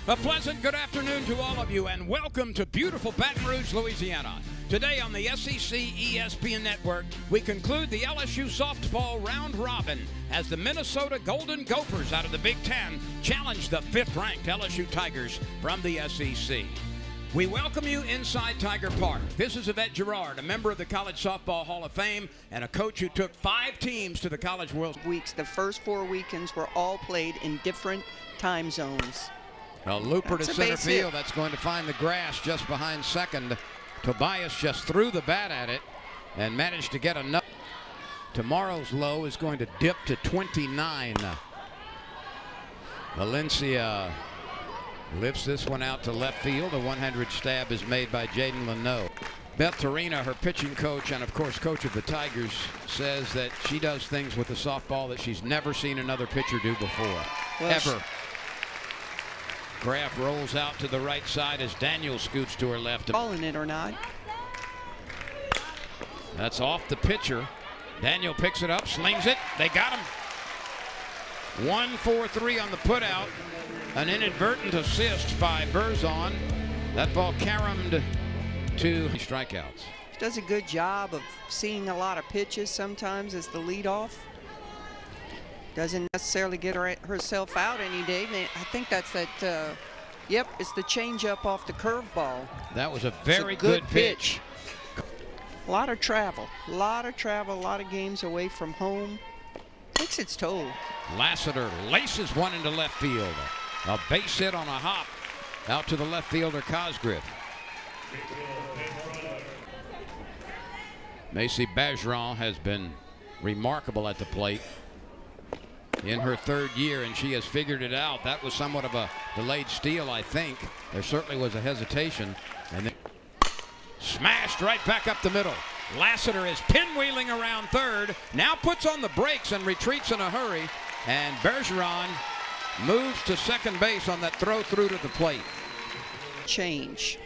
A pleasant good afternoon to all of you, and welcome to beautiful Baton Rouge, Louisiana. Today on the SEC ESPN Network, we conclude the LSU softball round robin as the Minnesota Golden Gophers out of the Big Ten challenge the fifth-ranked LSU Tigers from the SEC. We welcome you inside Tiger Park. This is Yvette Girard, a member of the College Softball Hall of Fame and a coach who took 5 teams to the College World Weeks. The first 4 weekends were all played in different time zones. A looper to center field. That's going to find the grass just behind second. Tobias just threw the bat at it and managed to get enough. Tomorrow's low is going to dip to 29. Valencia lifts this one out to left field. A 100 stab is made by Jaden Leno. Beth Torina, her pitching coach and of course coach of the Tigers, says that she does things with the softball that she's never seen another pitcher do before, ever. Graff rolls out to the right side as Daniel scoots to her left. Calling it or not. That's off the pitcher. Daniel picks it up, slings it. They got him. 1-4-3 on the putout. An inadvertent assist by Berzon. That ball caromed to strikeouts. She does a good job of seeing a lot of pitches sometimes as the leadoff. Doesn't necessarily get herself out any day. I think that's that, yep, it's the changeup off the curveball. That was a very good pitch. A lot of travel, a lot of games away from home. Takes its toll. Lassiter laces one into left field. A base hit on a hop out to the left fielder Cosgriff. Macy Bergeron has been remarkable at the plate in her 3rd year, and she has figured it out. That was somewhat of a delayed steal, I think. There certainly was a hesitation, and then smashed right back up the middle. Lassiter is pinwheeling around third, now puts on the brakes and retreats in a hurry, and Bergeron moves to second base on that throw through to the plate. Change.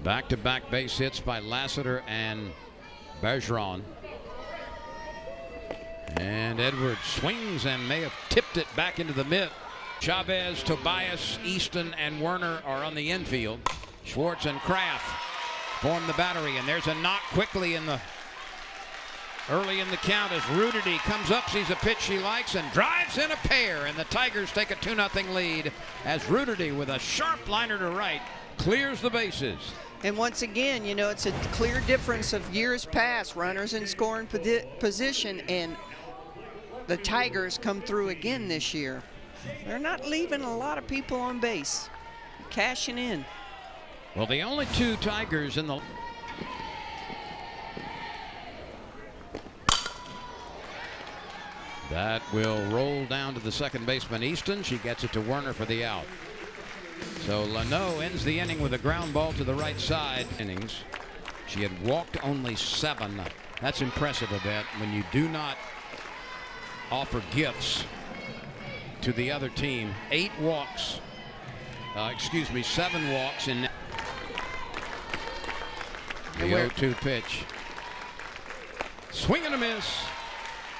Back-to-back base hits by Lassiter and Bergeron. And Edwards swings and may have tipped it back into the mid. Chavez, Tobias, Easton, and Werner are on the infield. Schwartz and Kraft form the battery, and there's a knock quickly early in the count as Rudity comes up, sees a pitch she likes, and drives in a pair, and the Tigers take a 2-0 lead as Rudity, with a sharp liner to right, clears the bases. And once again, you know, it's a clear difference of years past, runners in scoring position, and the Tigers come through again this year. They're not leaving a lot of people on base, cashing in. Well, the only 2 Tigers in the that will roll down to the second baseman Easton. She gets it to Werner for the out. So Leno ends the inning with a ground ball to the right side. Innings. She had walked only 7. That's impressive, Yvette, when you do not offer gifts to the other team. 7 walks in the 0-2 pitch. Swing and a miss.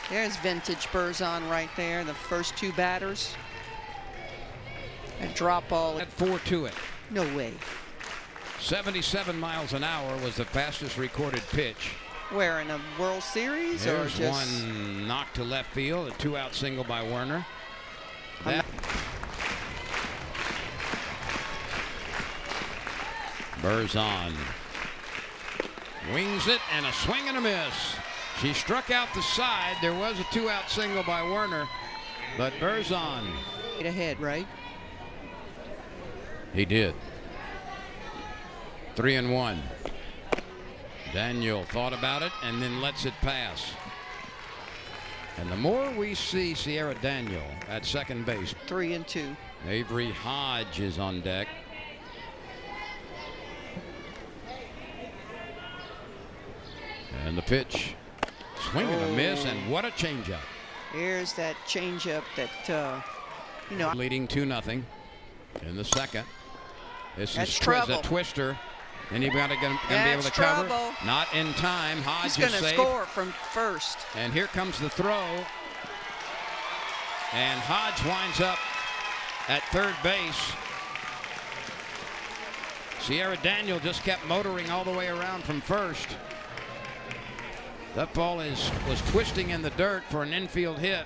There's vintage Berzon right there, the first 2 batters. A drop ball. At 4 to it. No way. 77 miles an hour was the fastest recorded pitch. Where, in a World Series? There's or just one knocked to left field, a 2-out single by Werner. Berzon wings it, and a swing and a miss. She struck out the side. There was a 2-out single by Werner, but Berzon ahead, right? He did. 3-1. Daniel thought about it and then lets it pass. And the more we see Sierra Daniel at second base. 3-2. Avery Hodge is on deck. And the pitch. Swing and a miss, and what a changeup. Here's that changeup that, you know. Leading 2-0 in the second. This is trouble. a twister. Anybody going to be able to cover? Not in time. Hodge is safe. He's going to score from first. And here comes the throw. And Hodge winds up at third base. Sierra Daniel just kept motoring all the way around from first. That ball was twisting in the dirt for an infield hit,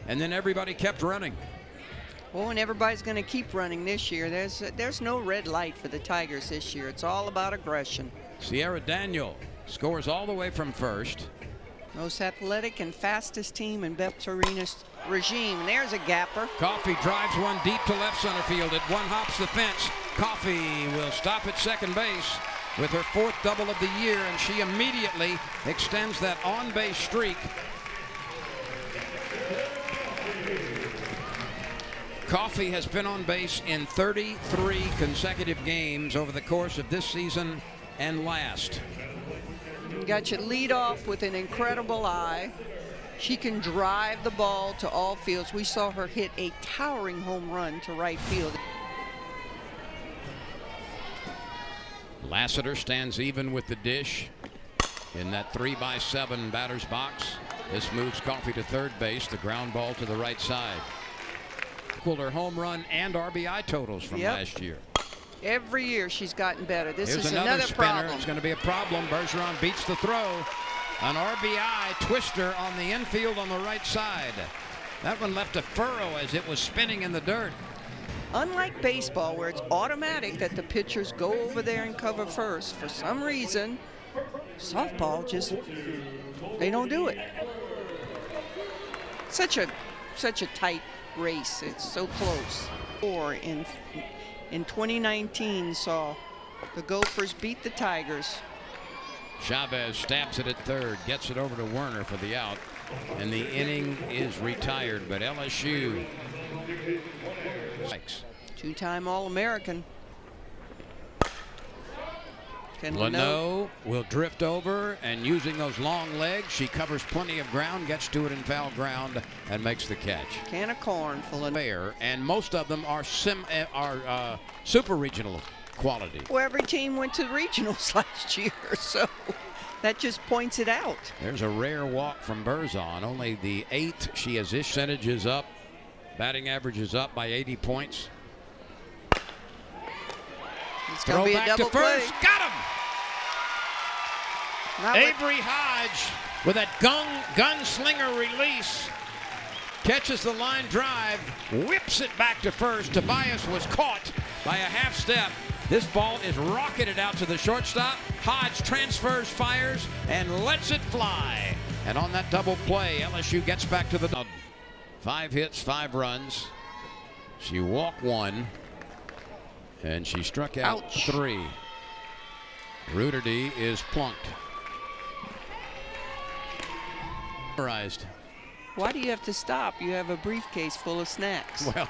and then everybody kept running. Well, and everybody's going to keep running this year. There's no red light for the Tigers this year. It's all about aggression. Sierra Daniel scores all the way from first. Most athletic and fastest team in Beth Torina's regime. And there's a gapper. Coffey drives one deep to left center field. It one hops the fence. Coffey will stop at second base with her 4th double of the year, and she immediately extends that on-base streak. Coffey has been on base in 33 consecutive games over the course of this season and last. Got you lead off with an incredible eye. She can drive the ball to all fields. We saw her hit a towering home run to right field. Lassiter stands even with the dish in that 3-by-7 batter's box. This moves Coffey to third base. The ground ball to the right side. Equaled her home run and RBI totals from last year. Every year she's gotten better. This Here's is another spinner. problem. It's going to be a problem. Bergeron beats the throw. An RBI twister on the infield on the right side. That one left a furrow as it was spinning in the dirt. Unlike baseball, where it's automatic that the pitchers go over there and cover first, for some reason, softball they don't do it. Such a tight race. It's so close. In 2019 saw the Gophers beat the Tigers. Chavez stabs it at third, gets it over to Werner for the out, and the inning is retired. But LSU strikes. Two-time All-American. Leno will drift over, and using those long legs, she covers plenty of ground, gets to it in foul ground, and makes the catch. Can of corn full of fair, and most of them are super regional quality. Well, every team went to the regionals last year, so that just points it out. There's a rare walk from Berzon. Only the 8th she has. Percentage is up. Batting average is up by 80 points. It's going to be a double to first. play. Got him. Avery Hodge with that gunslinger release. Catches the line drive. Whips it back to first. Tobias was caught by a half step. This ball is rocketed out to the shortstop. Hodge transfers, fires, and lets it fly. And on that double play, LSU gets back to the 5 hits, 5 runs. She walked 1. And she struck out 3. Ruderdy is plunked. Why do you have to stop? You have a briefcase full of snacks. Well,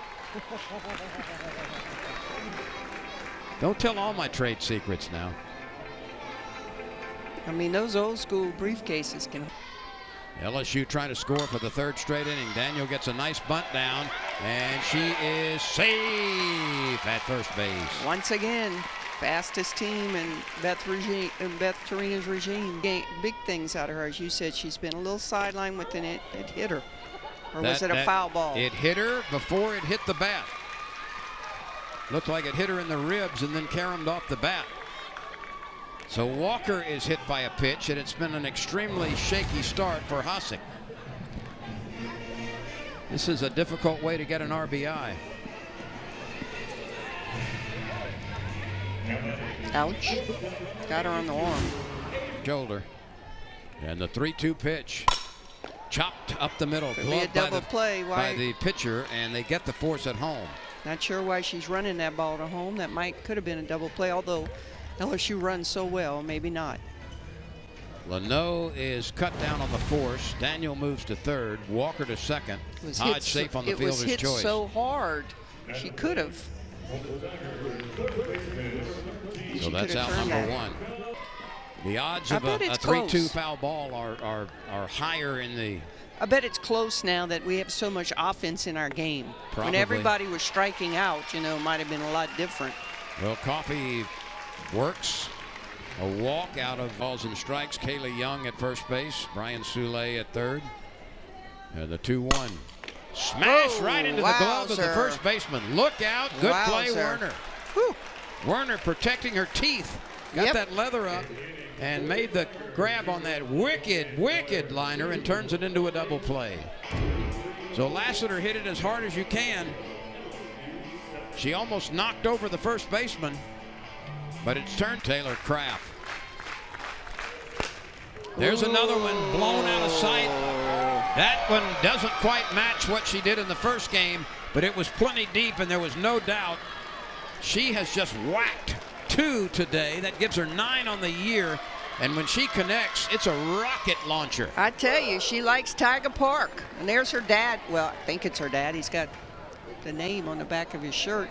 don't tell all my trade secrets now. I mean, those old school briefcases can. LSU trying to score for the 3rd straight inning. Daniel gets a nice bunt down, and she is safe at first base. Once again, fastest team in Beth Torina's regime. Big things out of her. As you said, she's been a little sideline with it hit her. Or was it a foul ball? It hit her before it hit the bat. Looked like it hit her in the ribs and then caromed off the bat. So Walker is hit by a pitch, and it's been an extremely shaky start for Hasek. This is a difficult way to get an RBI. Ouch. Got her on the arm. Shoulder. And the 3-2 pitch. Chopped up the middle. Could be a double play. By the pitcher, and they get the force at home. Not sure why she's running that ball to home. That could have been a double play, although LSU runs so well, maybe not. Leno is cut down on the force. Daniel moves to third. Walker to second. Hodge safe on the fielder's choice. It was hit so hard, she could have. So that's out number 1. The odds of a 3-2 foul ball are higher in the. I bet it's close now that we have so much offense in our game. Probably. When everybody was striking out, it might have been a lot different. Well, Coffey works a walk out of balls and strikes. Kaylee Young at first base. Brian Soule at third. And the 2-1. Smash right into the glove of the first baseman. Look out. Good play, Werner. Whew. Werner protecting her teeth. Got that leather up and made the grab on that wicked liner and turns it into a double play. So Lassiter hit it as hard as you can. She almost knocked over the first baseman, but it's turned Taylor Craft. There's another one blown out of sight. That one doesn't quite match what she did in the first game, but it was plenty deep, and there was no doubt she has just whacked 2 today. That gives her 9 on the year, and when she connects, it's a rocket launcher. I tell you, she likes Tiger Park, and there's her dad. Well, I think it's her dad. He's got the name on the back of his shirt.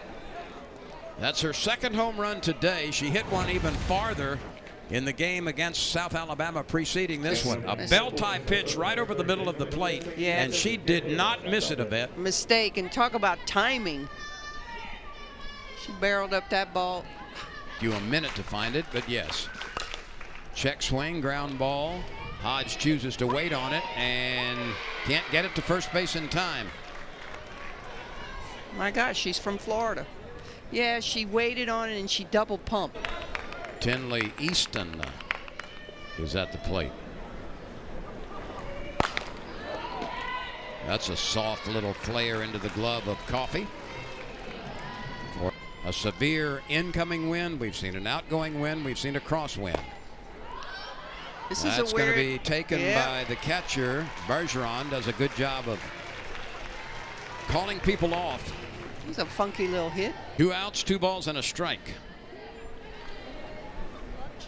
That's her second home run today. She hit one even farther in the game against South Alabama preceding this one. A bell-tie pitch right over the middle of the plate, and she did not miss it a bit. Mistake, and talk about timing. She barreled up that ball. Give you a minute to find it, but yes. Check swing, ground ball. Hodge chooses to wait on it and can't get it to first base in time. My gosh, she's from Florida. Yeah, she waited on it and she double pumped. Tinley Easton is at the plate. That's a soft little flare into the glove of Coffey. For a severe incoming wind, we've seen an outgoing wind, we've seen a crosswind. That's going to be taken by the catcher. Bergeron does a good job of calling people off. It was a funky little hit. 2 outs, 2 balls, and a strike.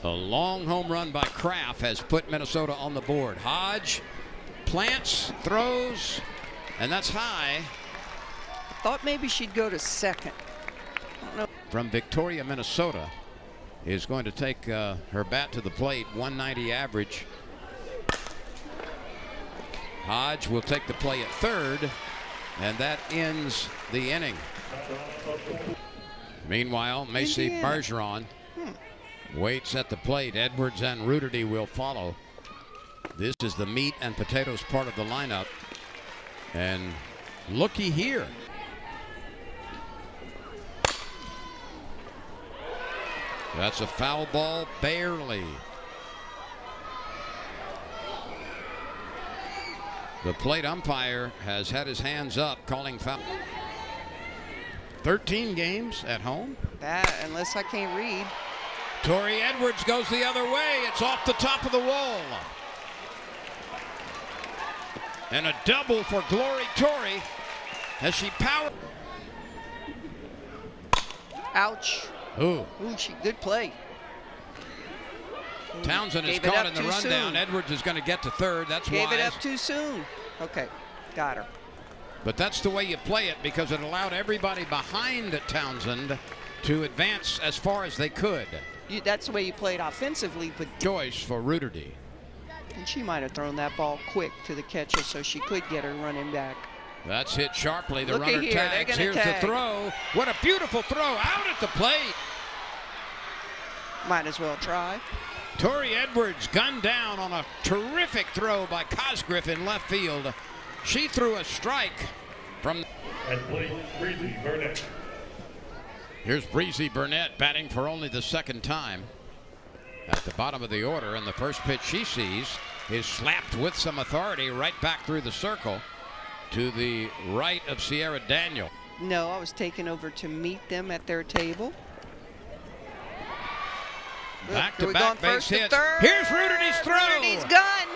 A long home run by Kraft has put Minnesota on the board. Hodge plants, throws, and that's high. I thought maybe she'd go to second. I don't know. From Victoria, Minnesota, is going to take her bat to the plate, 190 average. Hodge will take the play at third, and that ends the inning. Meanwhile, Macy Bergeron waits at the plate. Edwards and Ruderty will follow. This is the meat and potatoes part of the lineup. And looky here. That's a foul ball, barely. The plate umpire has had his hands up, calling foul. 13 games at home. That, unless I can't read. Tori Edwards goes the other way. It's off the top of the wall. And a double for Glory Tori as she power. Ouch. Ooh, Good play. Townsend is caught in the rundown. Edwards is going to get to third. That's why. Gave it up too soon. Okay, got her. But that's the way you play it, because it allowed everybody behind Townsend to advance as far as they could. That's the way you played offensively. But choice for Ruderty. And she might have thrown that ball quick to the catcher so she could get her running back. That's hit sharply. The runner tags. Here's the throw. What a beautiful throw out at the plate. Might as well try. Tori Edwards gunned down on a terrific throw by Cosgriff in left field. She threw a strike from. And play Breezy Burnett. Here's Breezy Burnett batting for only the second time at the bottom of the order, and the first pitch she sees is slapped with some authority right back through the circle to the right of Sierra Daniel. No, I was taken over to meet them at their table. Back-to-back base hits. Here's Ruderty's throw. Ruderty's gun.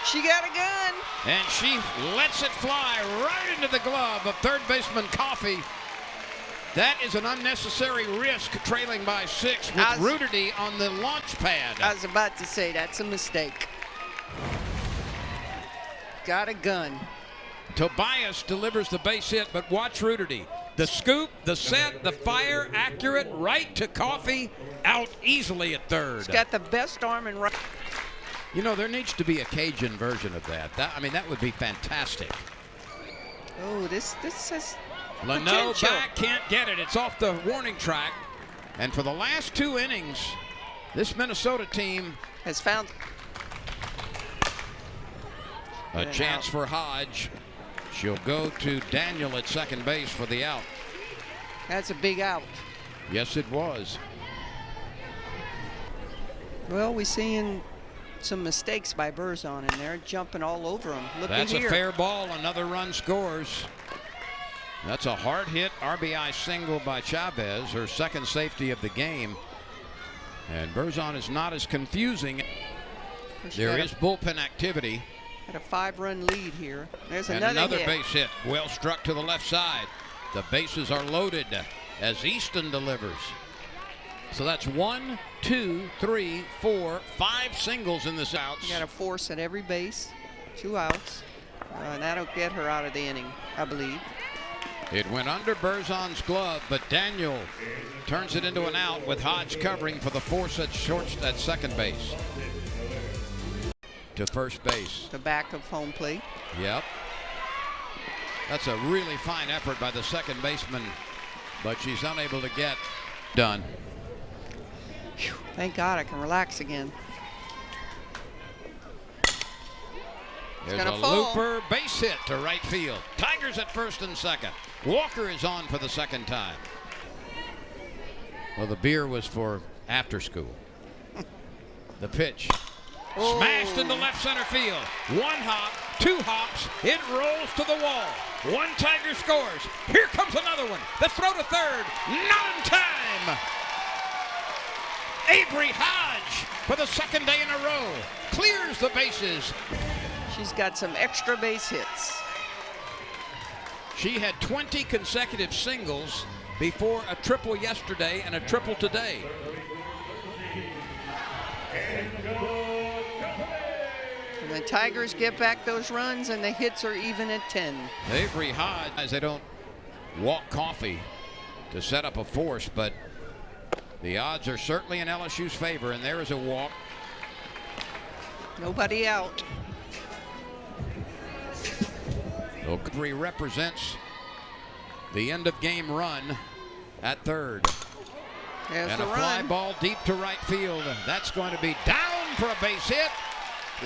She got a gun. And she lets it fly right into the glove of third baseman Coffey. That is an unnecessary risk, trailing by 6 with Ruderty on the launch pad. I was about to say that's a mistake. Got a gun. Tobias delivers the base hit, but watch Ruderty. The scoop, the set, the fire, accurate, right to Coffey, out easily at third. He's got the best arm in right. You know, there needs to be a Cajun version of that. That would be fantastic. Oh, this says Leno back, can't get it. It's off the warning track. And for the last 2 innings, this Minnesota team has found a chance for Hodge. She'll go to Daniel at second base for the out. That's a big out. Yes, it was. Well, we're seeing some mistakes by Berzon in there, jumping all over him. Look That's at here. a fair ball. Another run scores. That's a hard hit RBI single by Chavez, her second safety of the game. And Berzon is not as confusing. There is bullpen activity. Had a 5-run lead here. There's And another base hit. Well struck to the left side. The bases are loaded as Easton delivers. So that's 1, 2, 3, 4, 5 singles in this outs. You got a force at every base. 2 outs. And that'll get her out of the inning, I believe. It went under Berzon's glove, but Daniel turns it into an out with Hodge covering for the force at second base. To first base. The back of home plate. Yep. That's a really fine effort by the second baseman, but she's unable to get done. Whew, thank God I can relax again. There's a looper base hit to right field. Tigers at first and second. Walker is on for the second time. Well, the beer was for after school. The pitch. Oh. Smashed into left center field. 1 hop, 2 hops. It rolls to the wall. 1 Tiger scores. Here comes another one. The throw to third. Not in time. Avery Hodge for the second day in a row clears the bases. She's got some extra base hits. She had 20 consecutive singles before a triple yesterday and a triple today. And the Tigers get back those runs, and the hits are even at 10. Avery Hodge, as they don't walk coffee to set up a force, but the odds are certainly in LSU's favor, and there is a walk. Nobody out. Oakbury represents the end of game run at third. There's And the a fly run. ball deep to right field. That's going to be down for a base hit.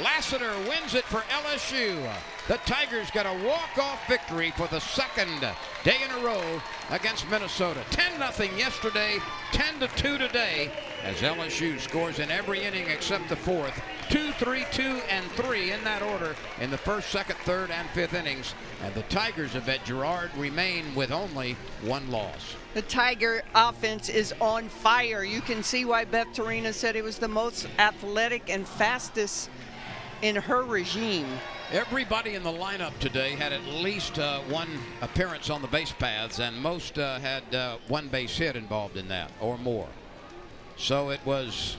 Lassiter wins it for LSU. The Tigers got a walk-off victory for the second day in a row against Minnesota. 10-0 yesterday, 10-2 today, as LSU scores in every inning except the fourth. 2, 3, 2, and 3 in that order in the first, second, third, and fifth innings. And the Tigers of Ed Girard remain with only 1 loss. The Tiger offense is on fire. You can see why Beth Torina said it was the most athletic and fastest in her regime. Everybody in the lineup today had at least 1 appearance on the base paths, and most had 1 base hit involved in that or more. So it was